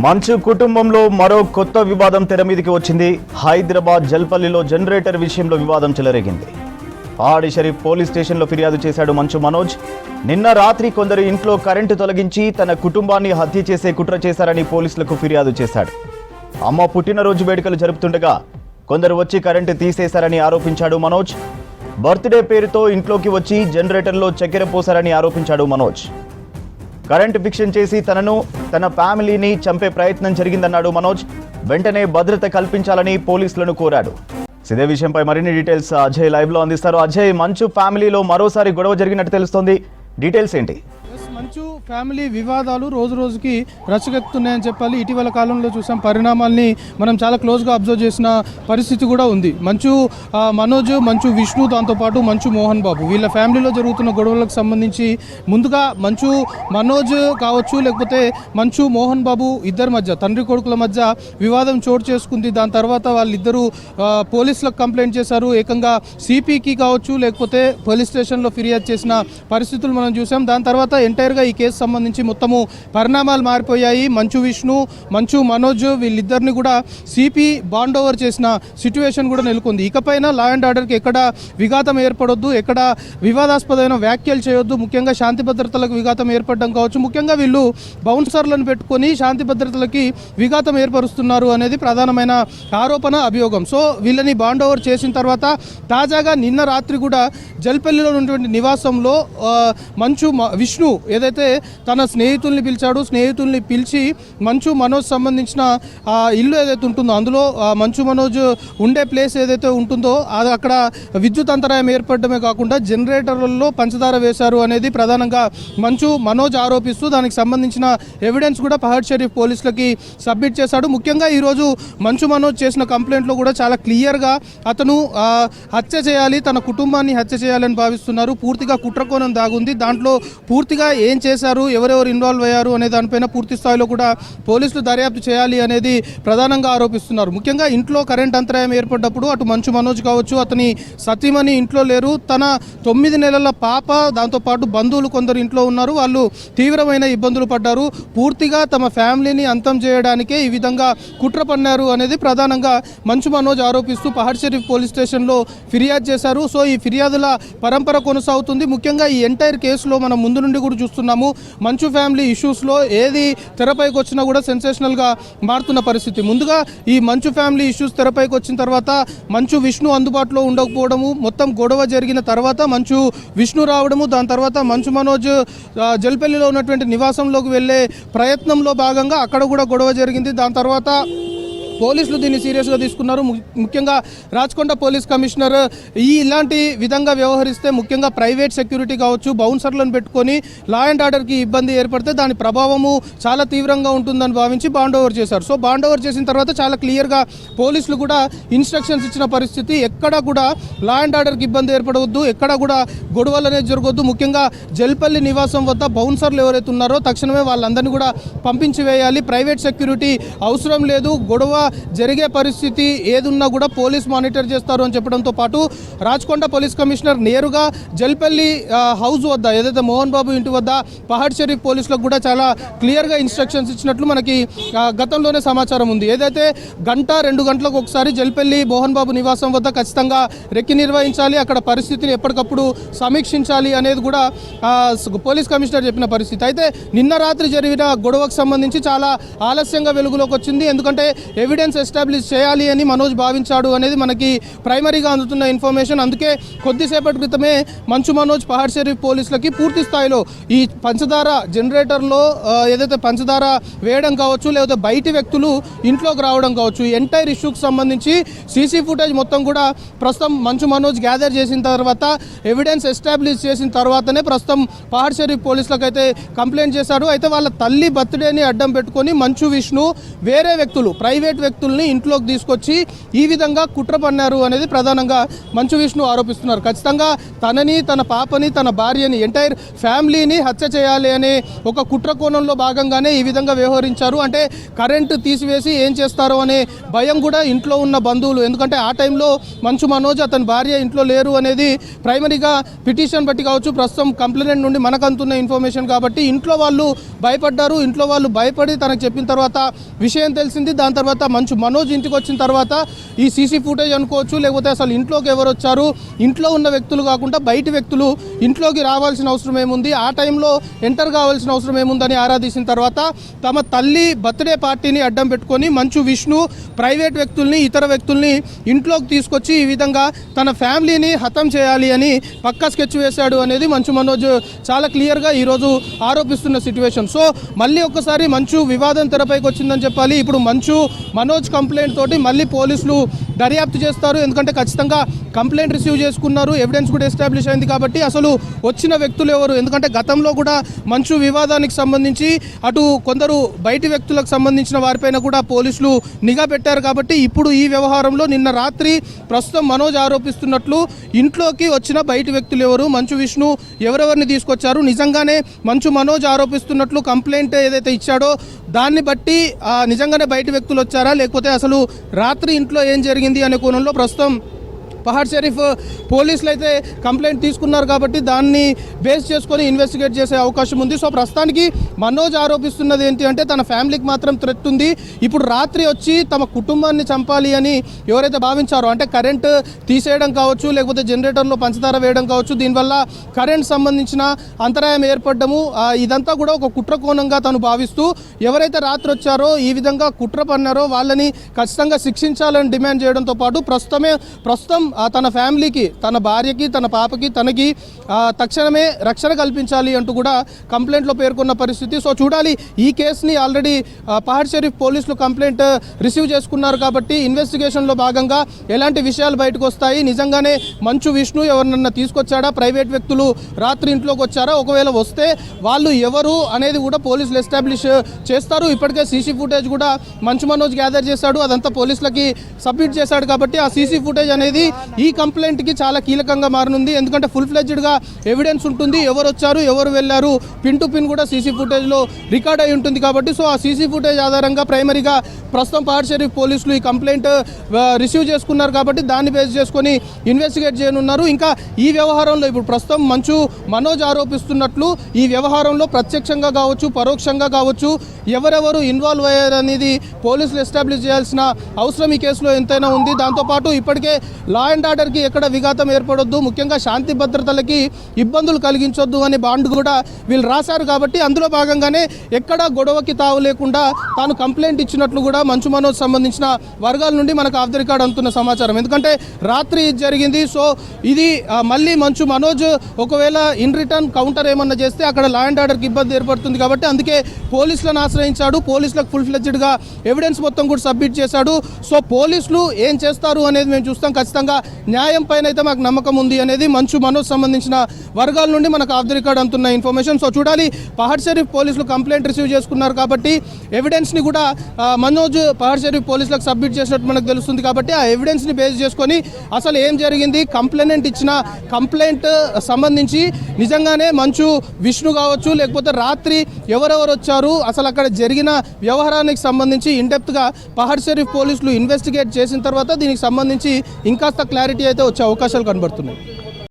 మంచు కుటుంబంలో మరో కొత్త వివాదం తెర మీదకి వచ్చింది. హైదరాబాద్ జల్పల్లిలో జనరేటర్ విషయంలో వివాదం చెలరేగింది. పహాడి షరీఫ్ పోలీస్ స్టేషన్లో ఫిర్యాదు చేశాడు మంచు మనోజ్. నిన్న రాత్రి కొందరు ఇంట్లో కరెంటు తొలగించి తన కుటుంబాన్ని హత్య చేసే కుట్ర చేశారని పోలీసులకు ఫిర్యాదు చేశాడు. అమ్మ పుట్టినరోజు వేడుకలు జరుపుతుండగా కొందరు వచ్చి కరెంటు తీసేశారని ఆరోపించాడు మనోజ్. బర్త్డే పేరుతో ఇంట్లోకి వచ్చి జనరేటర్లో చక్కెర పోశారని ఆరోపించాడు మనోజ్. కరెంటు ఫిక్షన్ చేసి తన ఫ్యామిలీని చంపే ప్రయత్నం జరిగిందన్నాడు మనోజ్. వెంటనే భద్రత కల్పించాలని పోలీసులను కోరాడు. ఇదే విషయంపై మరిన్ని డీటెయిల్స్ అజయ్ లైవ్ లో అందిస్తారు. అజయ్, మంచు ఫ్యామిలీలో మరోసారి గొడవ జరిగినట్టు తెలుస్తోంది, డీటెయిల్స్ ఏంటి? మంచు ఫ్యామిలీ వివాదాలు రోజు రోజుకి రచ్చకెత్తున్నాయని చెప్పాలి. ఇటీవల కాలంలో చూసాం పరిణామాల్ని మనం చాలా క్లోజ్గా అబ్జర్వ్ చేసిన పరిస్థితి కూడా ఉంది. మనోజ్, మంచు విష్ణు, దాంతోపాటు మంచు మోహన్ బాబు వీళ్ళ ఫ్యామిలీలో జరుగుతున్న గొడవలకు సంబంధించి ముందుగా మనోజ్ కావచ్చు, లేకపోతే మంచు మోహన్ బాబు ఇద్దరి మధ్య, తండ్రి కొడుకుల మధ్య వివాదం చోటు చేసుకుంది. దాని తర్వాత వాళ్ళిద్దరూ పోలీసులకు కంప్లైంట్ చేశారు. ఏకంగా సిపికి కావచ్చు, లేకపోతే పోలీస్ స్టేషన్లో ఫిర్యాదు చేసిన పరిస్థితులు మనం చూసాం. దాని తర్వాత ఎంటైర్గా ఈ కేసు సంబంధించి మొత్తము పరిణామాలు మారిపోయాయి. మంచు విష్ణు, మంచు మనోజ్ వీళ్ళిద్దరిని కూడా సిపి బాండ్ ఓవర్ చేసిన సిచ్యువేషన్ కూడా నెలకొంది. ఇకపైన లా అండ్ ఆర్డర్కి ఎక్కడ విఘాతం ఏర్పడొద్దు, ఎక్కడ వివాదాస్పదమైన వ్యాఖ్యలు చేయొద్దు, ముఖ్యంగా శాంతి భద్రతలకు విఘాతం ఏర్పడడం కావచ్చు. ముఖ్యంగా వీళ్ళు బౌన్సర్లను పెట్టుకొని శాంతి భద్రతలకి విఘాతం ఏర్పరుస్తున్నారు అనేది ప్రధానమైన ఆరోపణ, అభియోగం. సో వీళ్ళని బాండ్ ఓవర్ చేసిన తర్వాత తాజాగా నిన్న రాత్రి కూడా జల్పల్లిలో ఉన్నటువంటి నివాసంలో విష్ణు ఏదైతే తన స్నేహితుల్ని పిలిచాడు, స్నేహితుల్ని పిలిచి మంచు మనోజ్ సంబంధించిన ఇల్లు ఏదైతే ఉంటుందో అందులో మంచు మనోజ్ ఉండే ప్లేస్ ఏదైతే ఉంటుందో అది అక్కడ విద్యుత్ అంతరాయం ఏర్పడమే కాకుండా జనరేటర్లలో పంచదార వేశారు అనేది ప్రధానంగా మంచు మనోజ్ ఆరోపిస్తూ దానికి సంబంధించిన ఎవిడెన్స్ కూడా పహాడ్ షరీఫ్ పోలీసులకి సబ్మిట్ చేశాడు. ముఖ్యంగా ఈరోజు మంచు మనోజ్ చేసిన కంప్లైంట్లో కూడా చాలా క్లియర్గా అతను హత్య చేయాలి, తన కుటుంబాన్ని హత్య చేయాలని భావిస్తున్నారు. పూర్తిగా కుట్రకోణం దాగుంది. దాంట్లో పూర్తిగా ఏం చేశారు, ఎవరెవరు ఇన్వాల్వ్ అయ్యారు అనే దానిపైన పూర్తి స్థాయిలో కూడా పోలీసులు దర్యాప్తు చేయాలి అనేది ప్రధానంగా ఆరోపిస్తున్నారు. ముఖ్యంగా ఇంట్లో కరెంట్ అంతరాయం ఏర్పడ్డప్పుడు అటు మంచు మనోజ్ కావచ్చు, అతని సతీమణి ఇంట్లో లేరు, తన 9 నెలల పాప, దాంతోపాటు బంధువులు కొందరు ఇంట్లో ఉన్నారు. వాళ్ళు తీవ్రమైన ఇబ్బందులు పడ్డారు. పూర్తిగా తమ ఫ్యామిలీని అంతం చేయడానికే ఈ విధంగా కుట్ర పన్నారు అనేది ప్రధానంగా మంచు మనోజ్ ఆరోపిస్తూ పహాడ్ షరీఫ్ పోలీస్ స్టేషన్లో ఫిర్యాదు చేశారు. సో ఈ ఫిర్యాదుల పరంపర కొనసాగుతుంది. ముఖ్యంగా ఈ ఎంటైర్ కేసులో మనం ముందు నుండి కూడా చూస్తున్నాము. మంచు ఫ్యామిలీ ఇష్యూస్లో ఏది తెరపైకి వచ్చినా కూడా సెన్సేషనల్గా మారుతున్న పరిస్థితి. ముందుగా ఈ మంచు ఫ్యామిలీ ఇష్యూస్ తెరపైకి వచ్చిన తర్వాత మంచు విష్ణు అందుబాటులో ఉండకపోవడము, మొత్తం గొడవ జరిగిన తర్వాత మంచు విష్ణు రావడము, దాని తర్వాత మంచు మనోజ్ జల్పల్లిలో ఉన్నటువంటి నివాసంలోకి వెళ్ళే ప్రయత్నంలో భాగంగా అక్కడ కూడా గొడవ జరిగింది. దాని తర్వాత పోలీసులు దీన్ని సీరియస్గా తీసుకున్నారు. ముఖ్యంగా రాచకొండ పోలీస్ కమిషనర్ ఇలాంటి విధంగా వ్యవహరిస్తే, ముఖ్యంగా ప్రైవేట్ సెక్యూరిటీ కావచ్చు, బౌన్సర్లను పెట్టుకొని లా అండ్ ఆర్డర్కి ఇబ్బంది ఏర్పడితే దాని ప్రభావము చాలా తీవ్రంగా ఉంటుందని భావించి బాండ్ ఓవర్ చేశారు. సో బాండ్ ఓవర్ చేసిన తర్వాత చాలా క్లియర్గా పోలీసులు కూడా ఇన్స్ట్రక్షన్స్ ఇచ్చిన పరిస్థితి. ఎక్కడ కూడా లా అండ్ ఆర్డర్కి ఇబ్బంది ఏర్పడవద్దు, ఎక్కడ కూడా గొడవలు అనేది జరగవద్దు. ముఖ్యంగా జల్పల్లి నివాసం వద్ద బౌన్సర్లు ఎవరైతే ఉన్నారో తక్షణమే వాళ్ళందరినీ కూడా పంపించి వేయాలి. ప్రైవేట్ సెక్యూరిటీ అవసరం లేదు, గొడవ జరిగే పరిస్థితి ఏదున్నా కూడా పోలీస్ మానిటర్ చేస్తారు అని చెప్పడంతో పాటు రాచకొండ పోలీస్ కమిషనర్ నేరుగా జల్పల్లి హౌస్ వద్ద ఏదైతే మోహన్ బాబు ఇంటి వద్ద పహాడ్ షరీఫ్ పోలీసులకు కూడా చాలా క్లియర్గా ఇన్స్ట్రక్షన్స్ ఇచ్చినట్లు మనకి గతంలోనే సమాచారం ఉంది. ఏదైతే 1-2 గంటలకు ఒకసారి జల్పల్లి మోహన్ బాబు నివాసం వద్ద ఖచ్చితంగా రెక్కి నిర్వహించాలి, అక్కడ పరిస్థితిని ఎప్పటికప్పుడు సమీక్షించాలి అనేది కూడా పోలీస్ కమిషనర్ చెప్పిన పరిస్థితి. అయితే నిన్న రాత్రి జరిగిన గొడవకు సంబంధించి చాలా ఆలస్యంగా వెలుగులోకి వచ్చింది. ఎందుకంటే ఎవిడెన్స్ ఎస్టాబ్లిష్ చేయాలి అని మనోజ్ భావించాడు అనేది మనకి ప్రైమరీగా అందుతున్న ఇన్ఫర్మేషన్. అందుకే కొద్దిసేపటి క్రితమే మంచు మనోజ్ పహాడ్ షరీఫ్ పోలీసులకి పూర్తి స్థాయిలో ఈ పంచదార జనరేటర్లో ఏదైతే పంచదార వేయడం కావచ్చు, లేకపోతే బయటి వ్యక్తులు ఇంట్లోకి రావడం కావచ్చు, ఎంటైర్ ఇష్యూకి సంబంధించి సీసీ ఫుటేజ్ మొత్తం కూడా ప్రస్తుతం మంచు మనోజ్ గ్యాదర్ చేసిన తర్వాత, ఎవిడెన్స్ ఎస్టాబ్లిష్ చేసిన తర్వాతనే ప్రస్తుతం పహాడ్ షరీఫ్ పోలీసులకు అయితే కంప్లైంట్ చేశారు. అయితే వాళ్ళ తల్లి బర్త్డేని అడ్డం పెట్టుకొని మంచు విష్ణు వేరే వ్యక్తులు, ప్రైవేట్ వ్యక్తుల్ని ఇంట్లోకి తీసుకొచ్చి ఈ విధంగా కుట్ర పన్నారు అనేది ప్రధానంగా మంచు విష్ణు ఆరోపిస్తున్నారు. ఖచ్చితంగా తనని, తన పాపని, తన భార్యని, ఎంటైర్ ఫ్యామిలీని హత్య చేయాలి అనే ఒక కుట్ర కోణంలో భాగంగానే ఈ విధంగా వ్యవహరించారు. అంటే కరెంటు తీసివేసి ఏం చేస్తారో అనే భయం కూడా ఇంట్లో ఉన్న బంధువులు, ఎందుకంటే ఆ టైంలో మంచు మనోజ్ అతని భార్య ఇంట్లో లేరు అనేది ప్రైమరీగా పిటిషన్ బట్టి కావచ్చు, ప్రస్తుతం కంప్లైంట్ నుండి మనకు అందుతున్న ఇన్ఫర్మేషన్ కాబట్టి ఇంట్లో వాళ్ళు భయపడ్డారు. ఇంట్లో వాళ్ళు భయపడి తనకు చెప్పిన తర్వాత విషయం తెలిసింది. దాని తర్వాత మంచు మనోజ్ ఇంటికి వచ్చిన తర్వాత ఈ సీసీ ఫుటేజ్ అనుకోవచ్చు, లేకపోతే అసలు ఇంట్లోకి ఎవరు వచ్చారు, ఇంట్లో ఉన్న వ్యక్తులు కాకుండా బయట వ్యక్తులు ఇంట్లోకి రావాల్సిన అవసరం ఏముంది, ఆ టైంలో ఎంటర్ కావాల్సిన అవసరం ఏముందని ఆరాధించిన తర్వాత తమ తల్లి బర్త్డే పార్టీని అడ్డం పెట్టుకొని మంచు విష్ణు ప్రైవేట్ వ్యక్తుల్ని, ఇతర వ్యక్తుల్ని ఇంట్లోకి తీసుకొచ్చి ఈ విధంగా తన ఫ్యామిలీని హతం చేయాలి అని పక్కా స్కెచ్ వేశాడు అనేది మంచు మనోజ్ చాలా క్లియర్గా ఈరోజు ఆరోపిస్తున్న సిచ్యువేషన్. సో మళ్ళీ ఒక్కసారి మంచు వివాదం తెరపైకి వచ్చిందని చెప్పాలి. ఇప్పుడు మంచు మనోజ్ కంప్లైంట్ తోటి మళ్ళీ పోలీసులు దర్యాప్తు చేస్తారు. ఎందుకంటే ఖచ్చితంగా కంప్లైంట్ రిసీవ్ చేసుకున్నారు, ఎవిడెన్స్ కూడా ఎస్టాబ్లిష్ అయింది కాబట్టి అసలు వచ్చిన వ్యక్తులు ఎవరు, ఎందుకంటే గతంలో కూడా మంచు వివాదానికి సంబంధించి అటు కొందరు బయటి వ్యక్తులకు సంబంధించిన వారిపైన కూడా పోలీసులు నిఘా పెట్టారు. కాబట్టి ఇప్పుడు ఈ వ్యవహారంలో నిన్న రాత్రి ప్రస్తుతం మనోజ్ ఆరోపిస్తున్నట్లు ఇంట్లోకి వచ్చిన బయటి వ్యక్తులు ఎవరు, మంచు విష్ణు ఎవరెవరిని తీసుకొచ్చారు, నిజంగానే మంచు మనోజ్ ఆరోపిస్తున్నట్లు కంప్లైంట్ ఏదైతే ఇచ్చాడో దాన్ని బట్టి నిజంగానే బయట వ్యక్తులు వచ్చారా, లేకపోతే అసలు రాత్రి ఇంట్లో ఏం జరిగింది అనే కోణంలో ప్రస్తుతం పహాడ్ షరీఫ్ పోలీసులు అయితే కంప్లైంట్ తీసుకున్నారు కాబట్టి దాన్ని బేస్ చేసుకొని ఇన్వెస్టిగేట్ చేసే అవకాశం ఉంది. సో ప్రస్తుతానికి మనోజ్ ఆరోపిస్తున్నది ఏంటి అంటే తన ఫ్యామిలీకి మాత్రం థ్రెట్ ఉంది. ఇప్పుడు రాత్రి వచ్చి తమ కుటుంబాన్ని చంపాలి అని ఎవరైతే భావించారో, అంటే కరెంట్ తీసేయడం కావచ్చు, లేకపోతే జనరేటర్లో పంచదార వేయడం కావచ్చు, దీనివల్ల కరెంట్ సంబంధించిన అంతరాయం ఏర్పడము, ఇదంతా కూడా ఒక కుట్ర కోణంగా తను భావిస్తూ ఎవరైతే రాత్రి వచ్చారో ఈ విధంగా కుట్ర పన్నారో వాళ్ళని ఖచ్చితంగా శిక్షించాలని డిమాండ్ చేయడంతో పాటు ప్రస్తుతం తన ఫ్యామిలీకి, తన భార్యకి, తన పాపకి, తనకి తక్షణమే రక్షణ కల్పించాలి అంటూ కూడా కంప్లైంట్లో పేర్కొన్న పరిస్థితి. సో చూడాలి, ఈ కేసుని ఆల్రెడీ పహాడ్ షరీఫ్ పోలీసులు కంప్లైంట్ రిసీవ్ చేసుకున్నారు కాబట్టి ఇన్వెస్టిగేషన్లో భాగంగా ఎలాంటి విషయాలు బయటకు వస్తాయి, నిజంగానే మంచు విష్ణు ఎవరినన్నా తీసుకొచ్చాడా, ప్రైవేట్ వ్యక్తులు రాత్రి ఇంట్లోకి వచ్చారా, ఒకవేళ వస్తే వాళ్ళు ఎవరు అనేది కూడా పోలీసులు ఎస్టాబ్లిష్ చేస్తారు. ఇప్పటికే సీసీ ఫుటేజ్ కూడా మంచు మనోజ్ గ్యాదర్ చేశాడు, అదంతా పోలీసులకి సబ్మిట్ చేశాడు కాబట్టి ఆ సీసీ ఫుటేజ్ అనేది ఈ కంప్లైంట్కి చాలా కీలకంగా మారనుంది. ఎందుకంటే ఫుల్ ఫ్లెడ్జ్డ్గా ఎవిడెన్స్ ఉంటుంది, ఎవరు వచ్చారు, ఎవరు వెళ్ళారు, పిన్ టు పిన్ కూడా సీసీ ఫుటేజ్లో రికార్డ్ అయి ఉంటుంది కాబట్టి సో ఆ సీసీ ఫుటేజ్ ఆధారంగా ప్రైమరీగా ప్రస్తుతం పహాడ్ షరీఫ్ పోలీసులు ఈ కంప్లైంట్ రిసీవ్ చేసుకున్నారు కాబట్టి దాన్ని బేస్ చేసుకొని ఇన్వెస్టిగేట్ చేయనున్నారు. ఇంకా ఈ వ్యవహారంలో ఇప్పుడు ప్రస్తుతం మంచు మనోజ్ ఆరోపిస్తున్నట్లు ఈ వ్యవహారంలో ప్రత్యక్షంగా కావచ్చు, పరోక్షంగా కావచ్చు, ఎవరెవరు ఇన్వాల్వ్ అయ్యారనేది పోలీసులు ఎస్టాబ్లిష్ చేయాల్సిన అవసరం ఈ కేసులో ఎంతైనా ఉంది. దాంతోపాటు ఇప్పటికే లా అండ్ ఆర్డర్కి ఎక్కడ విఘాతం ఏర్పడొద్దు, ముఖ్యంగా శాంతి భద్రతలకి ఇబ్బందులు కలిగించొద్దు అనే బాండ్ కూడా వీళ్ళు రాశారు కాబట్టి అందులో భాగంగానే ఎక్కడ గొడవకి తావు లేకుండా తాను కంప్లైంట్ ఇచ్చినట్లు కూడా మంచు మనోజ్ సంబంధించిన వర్గాల నుండి మనకు ఆఫ్ ది రికార్డ్ అందుతున్న సమాచారం. ఎందుకంటే రాత్రి జరిగింది, సో ఇది మళ్ళీ మంచు మనోజ్ ఒకవేళ ఇన్ రిటర్న్ కౌంటర్ ఏమన్నా చేస్తే అక్కడ లా అండ్ ఆర్డర్కి ఇబ్బంది ఏర్పడుతుంది కాబట్టి అందుకే పోలీసులను ఆశ్రయించాడు, పోలీసులకు ఫుల్ ఫ్లెడ్జ్డ్గా ఎవిడెన్స్ మొత్తం కూడా సబ్మిట్ చేశాడు. సో పోలీసులు ఏం చేస్తారు అనేది మేము చూస్తాం. ఖచ్చితంగా న్యాయం పైన అయితే మాకు నమ్మకం ఉంది అనేది మంచు మనోజ్ సంబంధించిన వర్గాల నుండి మనకు ఆఫ్ ది రికార్డ్ అందుతున్న ఇన్ఫర్మేషన్. సో చూడాలి, పహాడ్ షరీఫ్ పోలీసులు కంప్లైంట్ రిసీవ్ చేసుకున్నారు కాబట్టి ఎవిడెన్స్ని కూడా మనోజ్ పహాడ్ షరీఫ్ పోలీసులకు సబ్మిట్ చేసినట్టు మనకు తెలుస్తుంది కాబట్టి ఆ ఎవిడెన్స్ని బేస్ చేసుకొని అసలు ఏం జరిగింది, కంప్లైంట్ ఇచ్చిన కంప్లైంట్ సంబంధించి నిజంగానే మంచు విష్ణు కావచ్చు, లేకపోతే రాత్రి ఎవరెవరు వచ్చారు, అసలు అక్కడ జరిగిన వ్యవహారానికి సంబంధించి ఇన్డెప్త్గా పహాడ్ షరీఫ్ పోలీసులు ఇన్వెస్టిగేట్ చేసిన తర్వాత దీనికి సంబంధించి ఇంకాస్త క్లారిటీ అయితే వచ్చే అవకాశాలు కనబడుతున్నాయి.